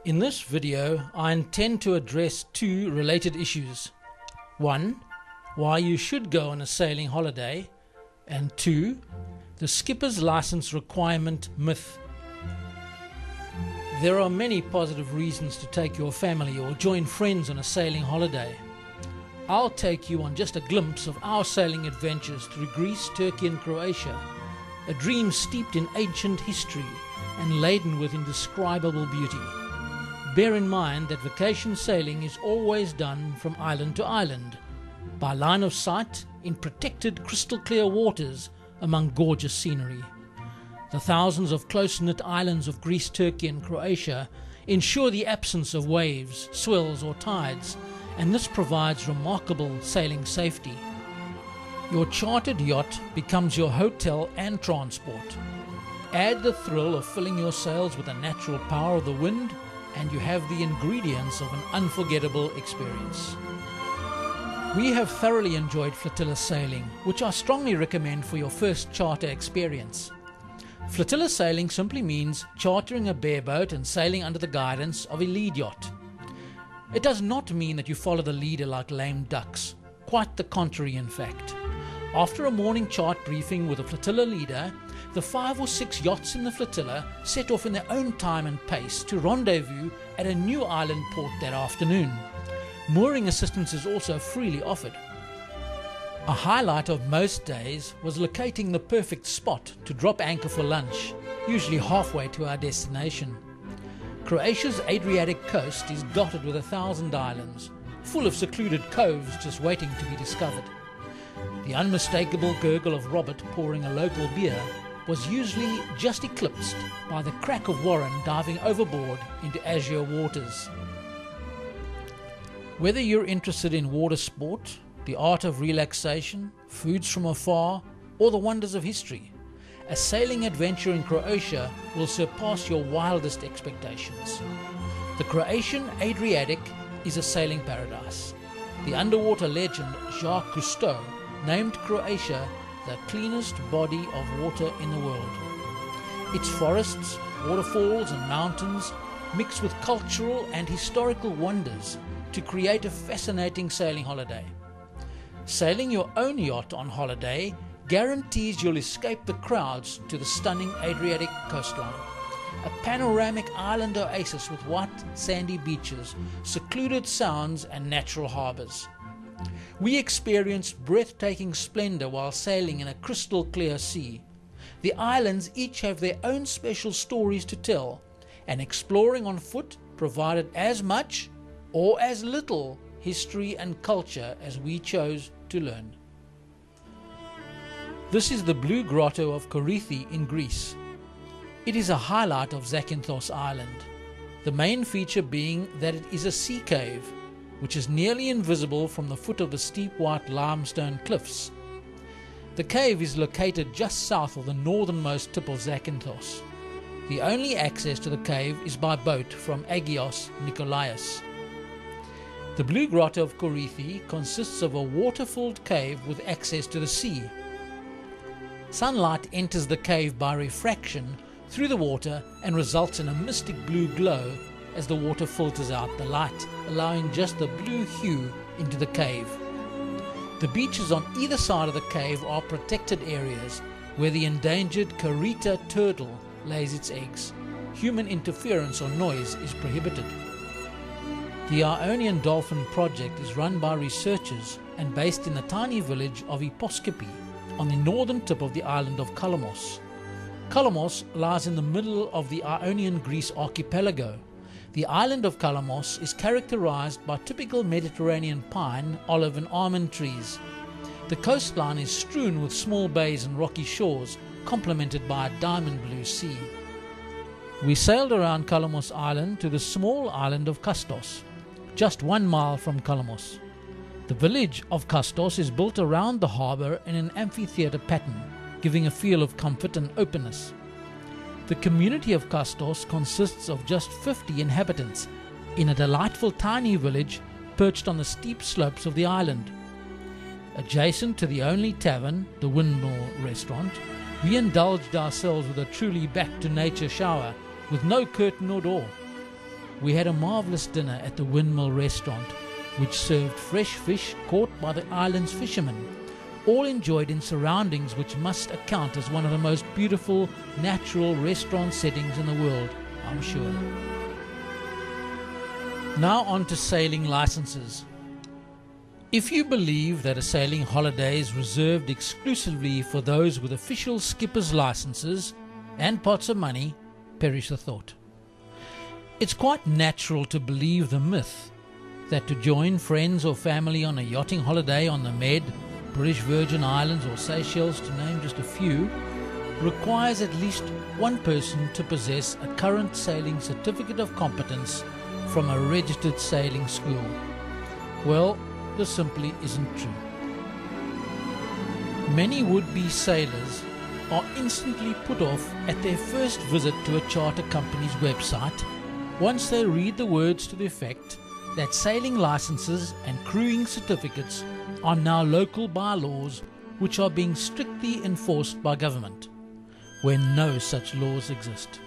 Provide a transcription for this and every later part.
In this video, I intend to address two related issues. One, why you should go on a sailing holiday, and two, the skipper's license requirement myth. There are many positive reasons to take your family or join friends on a sailing holiday. I'll take you on just a glimpse of our sailing adventures through Greece, Turkey and Croatia, a dream steeped in ancient history and laden with indescribable beauty. Bear in mind that vacation sailing is always done from island to island, by line of sight in protected crystal clear waters among gorgeous scenery. The thousands of close-knit islands of Greece, Turkey and Croatia ensure the absence of waves, swells or tides, and this provides remarkable sailing safety. Your chartered yacht becomes your hotel and transport. Add the thrill of filling your sails with the natural power of the wind, and you have the ingredients of an unforgettable experience. We have thoroughly enjoyed flotilla sailing, which I strongly recommend for your first charter experience. Flotilla sailing simply means chartering a bareboat and sailing under the guidance of a lead yacht. It does not mean that you follow the leader like lame ducks, quite the contrary in fact. After a morning chart briefing with a flotilla leader, the 5 or 6 yachts in the flotilla set off in their own time and pace to rendezvous at a new island port that afternoon. Mooring assistance is also freely offered. A highlight of most days was locating the perfect spot to drop anchor for lunch, usually halfway to our destination. Croatia's Adriatic coast is dotted with 1,000 islands, full of secluded coves just waiting to be discovered. The unmistakable gurgle of Robert pouring a local beer was usually just eclipsed by the crack of Warren diving overboard into azure waters. Whether you're interested in water sport, the art of relaxation, foods from afar, or the wonders of history, a sailing adventure in Croatia will surpass your wildest expectations. The Croatian Adriatic is a sailing paradise. The underwater legend Jacques Cousteau named Croatia the cleanest body of water in the world. Its forests, waterfalls and mountains mix with cultural and historical wonders to create a fascinating sailing holiday. Sailing your own yacht on holiday guarantees you'll escape the crowds to the stunning Adriatic coastline, a panoramic island oasis with white sandy beaches, secluded sounds and natural harbours. We experienced breathtaking splendor while sailing in a crystal clear sea. The islands each have their own special stories to tell, and exploring on foot provided as much or as little history and culture as we chose to learn. This is the Blue Grotto of Korithi in Greece. It is a highlight of Zakynthos Island, the main feature being that it is a sea cave, which is nearly invisible from the foot of the steep white limestone cliffs. The cave is located just south of the northernmost tip of Zakynthos. The only access to the cave is by boat from Agios Nikolaos. The Blue Grotto of Korithi consists of a water-filled cave with access to the sea. Sunlight enters the cave by refraction through the water and results in a mystic blue glow as the water filters out the light, allowing just the blue hue into the cave. The beaches on either side of the cave are protected areas where the endangered Karita turtle lays its eggs. Human interference or noise is prohibited. The Ionian Dolphin Project is run by researchers and based in the tiny village of Hyposkipi on the northern tip of the island of Kalamos. Kalamos lies in the middle of the Ionian Greece archipelago. The island of Kalamos is characterized by typical Mediterranean pine, olive and almond trees. The coastline is strewn with small bays and rocky shores, complemented by a diamond blue sea. We sailed around Kalamos Island to the small island of Kastos, just 1 mile from Kalamos. The village of Kastos is built around the harbour in an amphitheatre pattern, giving a feel of comfort and openness. The community of Kastos consists of just 50 inhabitants in a delightful tiny village perched on the steep slopes of the island. Adjacent to the only tavern, the Windmill Restaurant, we indulged ourselves with a truly back-to-nature shower with no curtain or door. we had a marvellous dinner at the Windmill restaurant, which served fresh fish caught by the island's fishermen, all enjoyed in surroundings which must account as one of the most beautiful natural restaurant settings in the world, I'm sure. Now on to sailing licenses. If you believe that a sailing holiday is reserved exclusively for those with official skipper's licenses and pots of money, perish the thought. It's quite natural to believe the myth that to join friends or family on a yachting holiday on the Med, British Virgin Islands or Seychelles, to name just a few, requires at least one person to possess a current sailing certificate of competence from a registered sailing school. Well, this simply isn't true. Many would-be sailors are instantly put off at their first visit to a charter company's website once they read the words to the effect that sailing licenses and crewing certificates are now local bylaws which are being strictly enforced by government, when no such laws exist.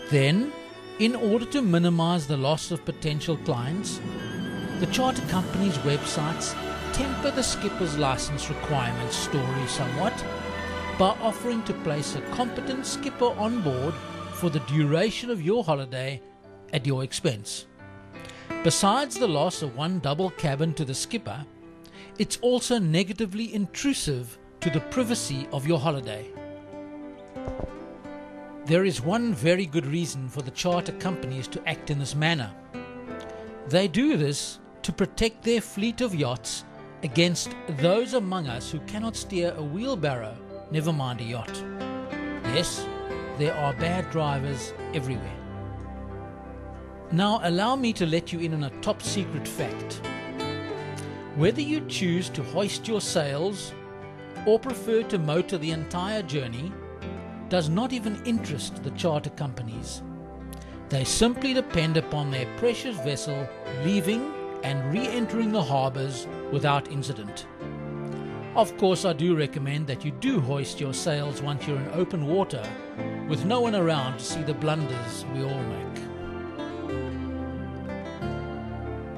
Then, in order to minimize the loss of potential clients, the charter company's websites temper the skipper's license requirements story somewhat by offering to place a competent skipper on board for the duration of your holiday at your expense. Besides the loss of one double cabin to the skipper, it's also negatively intrusive to the privacy of your holiday. There is one very good reason for the charter companies to act in this manner. They do this to protect their fleet of yachts against those among us who cannot steer a wheelbarrow, never mind a yacht. Yes, there are bad drivers everywhere. Now allow me to let you in on a top secret fact. Whether you choose to hoist your sails or prefer to motor the entire journey does not even interest the charter companies. They simply depend upon their precious vessel leaving and re-entering the harbours without incident. Of course, I do recommend that you do hoist your sails once you're in open water with no one around to see the blunders we all make.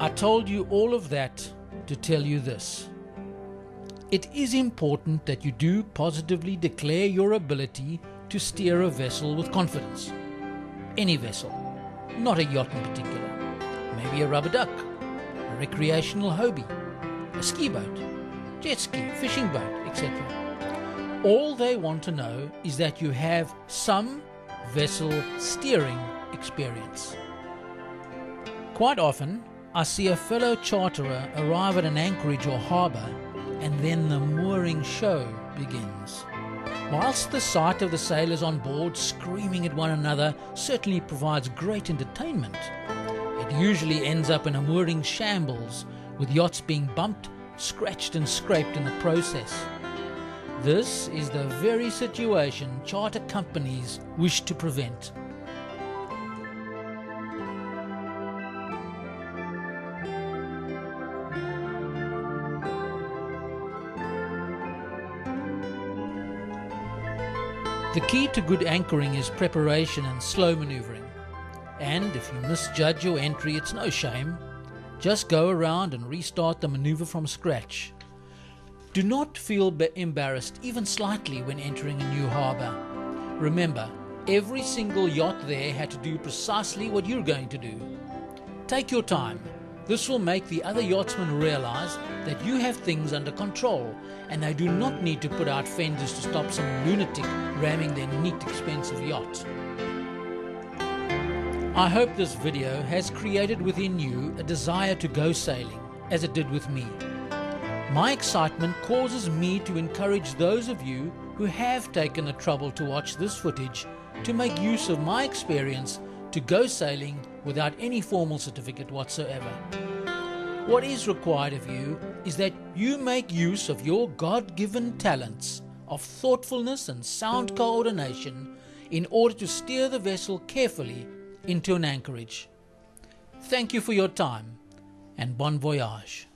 I told you all of that to tell you this. It is important that you do positively declare your ability to steer a vessel with confidence. Any vessel, not a yacht in particular. Maybe a rubber duck, a recreational Hobie, a ski boat, jet ski, fishing boat, etc. All they want to know is that you have some vessel steering experience. Quite often, I see a fellow charterer arrive at an anchorage or harbour, and then the mooring show begins. Whilst the sight of the sailors on board screaming at one another certainly provides great entertainment, it usually ends up in a mooring shambles, with yachts being bumped, scratched and scraped in the process. This is the very situation charter companies wish to prevent. The key to good anchoring is preparation and slow manoeuvring. And if you misjudge your entry, it's no shame. Just go around and restart the manoeuvre from scratch. Do not feel embarrassed even slightly when entering a new harbour. Remember, every single yacht there had to do precisely what you're going to do. Take your time. This will make the other yachtsmen realize that you have things under control and they do not need to put out fenders to stop some lunatic ramming their neat, expensive yacht. I hope this video has created within you a desire to go sailing, as it did with me. My excitement causes me to encourage those of you who have taken the trouble to watch this footage to make use of my experience to go sailing without any formal certificate whatsoever. What is required of you is that you make use of your God-given talents of thoughtfulness and sound coordination in order to steer the vessel carefully into an anchorage. Thank you for your time, and bon voyage.